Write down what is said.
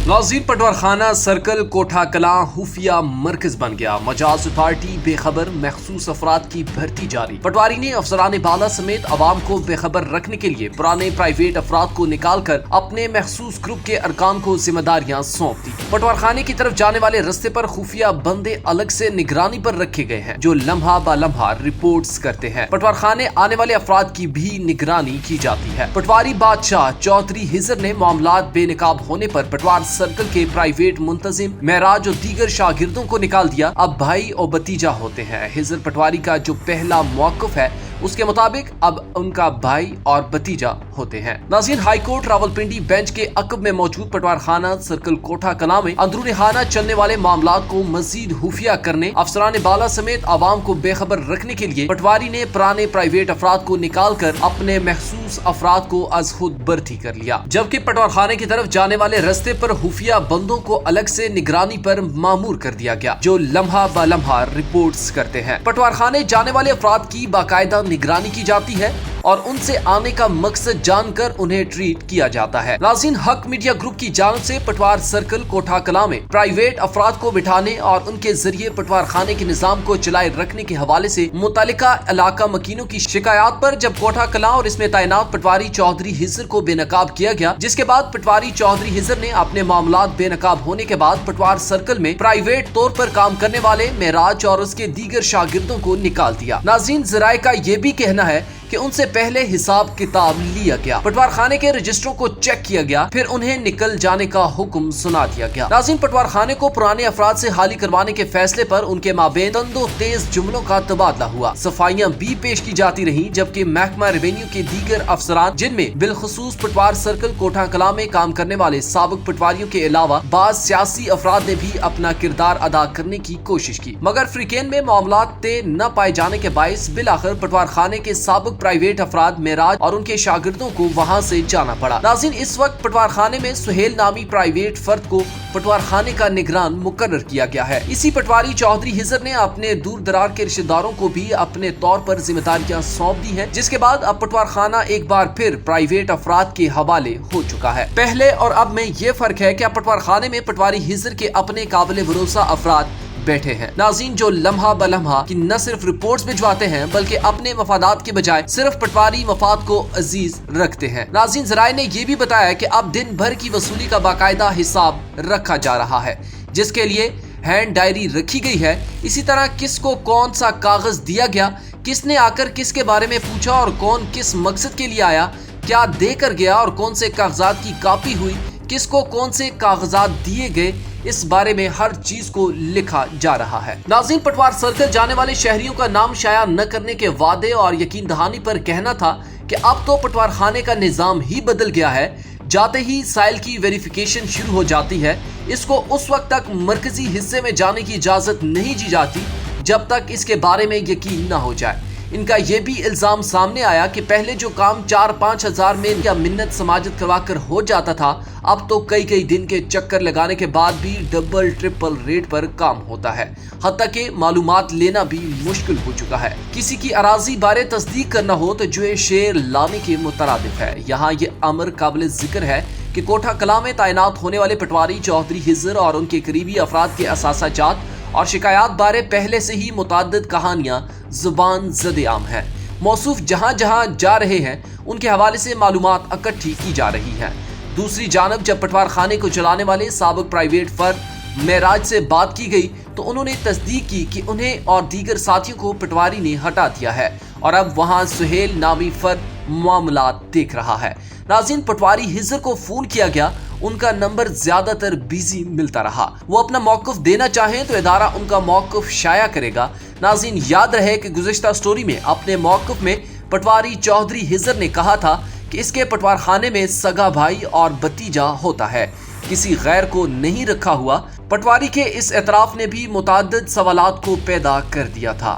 नाज़रीन, पटवारखाना सर्कल कोठा कलां खुफिया मरकज बन गया। मजाज अथॉरिटी बेखबर, मखसूस अफराद की भर्ती जारी। पटवारी ने अफसरान बाला समेत अवाम को बेखबर रखने के लिए पुराने प्राइवेट अफराद को निकाल कर अपने मखसूस ग्रुप के अरकान को जिम्मेदारियां सौंप दी। पटवारखाने की तरफ जाने वाले रास्ते पर खुफिया बंदे अलग से निगरानी पर रखे गए हैं, जो लम्हा ब लम्हा रिपोर्ट्स करते हैं। पटवारखाने आने वाले अफराद की भी निगरानी की जाती है। पटवारी बादशाह चौधरी हिजर ने मामलात बेनकाब होने पर पटवार सर्कल के प्राइवेट मुंतजिम महराज और दीगर शागिर्दों को निकाल दिया। अब भाई और भतीजा होते हैं। हिजर पटवारी का जो पहला मौक़िफ़ है उसके मुताबिक अब उनका भाई और भतीजा होते हैं। नाज़रीन, हाई कोर्ट रावलपिंडी बेंच के अकब में मौजूद पटवारखाना सर्कल कोठा कलां में अंदरूनी खाना चलने वाले मामलात को मजीद खुफिया करने, अफसरान बाला समेत आवाम को बेखबर रखने के लिए पटवारी ने पुराने प्राइवेट अफराद को निकाल कर अपने मखसूस अफराद को अज खुद भर्ती कर लिया। जबकि पटवारखाने की तरफ जाने वाले रास्ते पर खुफिया बंदों को अलग से निगरानी पर मामूर कर दिया गया, जो लम्हा ब लम्हा रिपोर्ट्स करते हैं। पटवारखाने जाने वाले अफराद की बाकायदा निगरानी की जाती है और उनसे आने का मकसद जानकर उन्हें ट्रीट किया जाता है। नाज़रीन, हक मीडिया ग्रुप की जानिब से पटवार सर्कल कोठा कलां में प्राइवेट अफराद को बिठाने और उनके जरिए पटवार खाने के निजाम को चलाए रखने के हवाले से मुतल्लिका इलाका मकीनों की शिकायत पर जब कोठा कलां और इसमें तैनात पटवारी चौधरी हिजर को बेनकाब किया गया, जिसके बाद पटवारी चौधरी हिजर ने अपने मामलात बेनकाब होने के बाद पटवार सर्कल में प्राइवेट तौर पर काम करने वाले महराज और उसके दीगर शागिर्दों को निकाल दिया। नाज़रीन, ज़राए का ये भी कहना है कि उनसे पहले हिसाब किताब लिया गया, पटवार खाने के रजिस्टरों को चेक किया गया, फिर उन्हें निकल जाने का हुक्म सुना दिया गया। नाज़रीन, पटवार खाने को पुराने अफराद से हाली करवाने के फैसले पर उनके माबेन तंदो तेज जुमलों का तबादला हुआ। सफाइयां भी पेश की जाती रही, जबकि महकमा रेवेन्यू के दीगर अफसरान, जिनमें बिलखसूस पटवार सर्कल कोठा कलां में काम करने वाले साबिक पटवारियों के अलावा बाज सियासी अफराद ने भी अपना किरदार अदा करने की कोशिश की, मगर फ्रीकेन में मामलात तय न पाए जाने के बायस बिलाखिर पटवार खाने के साबिक प्राइवेट अफराद महराज और उनके शागिर्दों को वहां से जाना पड़ा। नाज़रीन, इस वक्त पटवार खाने में सुहेल नामी प्राइवेट फर्द को पटवार खाने का निगरान मुकर्रर किया गया है। इसी पटवारी चौधरी हिजर ने अपने दूर दरार के रिश्तेदारों को भी अपने तौर पर जिम्मेदारियां सौंप दी हैं, जिसके बाद अब पटवार खाना एक बार फिर प्राइवेट अफराद के हवाले हो चुका है। पहले और अब में ये फर्क है कि अब पटवार खाने में पटवारी हिजर के अपने काबिल भरोसा अफराद बैठे हैं। नाज़रीन, जो लम्हा ब लम्हा की न सिर्फ रिपोर्ट्स भिजवाते हैं बल्कि अपने मफादात के बजाय सिर्फ पटवारी मफाद को अजीज रखते हैं। नाज़रीन, ज़राए ने यह भी बताया कि अब दिन भर की वसूली का बाकायदा हिसाब रखा जा रहा है, जिसके लिए हैंड डायरी रखी गई है। इसी तरह किसको कौन सा कागज दिया गया, किसने आकर किसके बारे में पूछा और कौन किस मकसद के लिए आया, क्या देकर गया और कौन से कागजात की कॉपी हुई, किसको कौन से कागजात दिए गए, इस बारे में हर चीज को लिखा जा रहा है। नाज़रीन, पटवार सर्कल जाने वाले शहरियों का नाम शाया न करने के वादे और यकीन दहानी पर कहना था कि अब तो पटवार खाने का निजाम ही बदल गया है। जाते ही साइल की वेरिफिकेशन शुरू हो जाती है। इसको उस वक्त तक मरकजी हिस्से में जाने की इजाजत नहीं दी जाती जब तक इसके बारे में यकीन न हो जाए। इनका यह भी इल्जाम सामने आया कि पहले जो काम 4-5 हजार में या मिन्नत समाजत करवा कर हो जाता था, अब तो कई दिन के चक्कर लगाने के बाद भी डबल ट्रिपल रेट पर काम होता है। हत्ता कि मालूमात लेना भी मुश्किल हो चुका है। किसी की अराजी बारे तस्दीक करना हो तो जो शेर लाने के मुतरादिफ है। यहाँ ये अमर काबिल जिक्र है कि कोठा कलां में तैनात होने वाले पटवारी चौधरी हिजर और उनके करीबी अफराद के असासाजात और शिकायत बारे पहले से ही मुताद्दिद कहानियां जुबान ज़द आम है। मौसूफ जहां जहां जा रहे हैं उनके हवाले से मालूमात इकट्ठी की जा रही है। दूसरी जानब जब पटवार खाने को चलाने वाले साबिक प्राइवेट फर्द महराज से बात की गई तो उन्होंने तस्दीक की कि उन्हें और दीगर साथियों को पटवारी ने हटा दिया है और अब वहां सुहेल नामी फर्द मामलात देख रहा है। नाज़रीन, पटवारी हिजर को फोन किया गया, उनका नंबर ज्यादातर बिजी मिलता रहा। वो अपना मौक़िफ़ देना चाहें तो इदारा उनका मौक़िफ़ शाया करेगा। नाज़रीन, याद रहे कि गुज़िश्ता स्टोरी में अपने मौक़िफ़ में पटवारी चौधरी हिजर ने कहा था कि इसके पटवार खाने में सगा भाई और भतीजा होता है, किसी गैर को नहीं रखा हुआ। पटवारी के इस एतराफ़ ने भी मुताद्दिद सवालात को पैदा कर दिया था।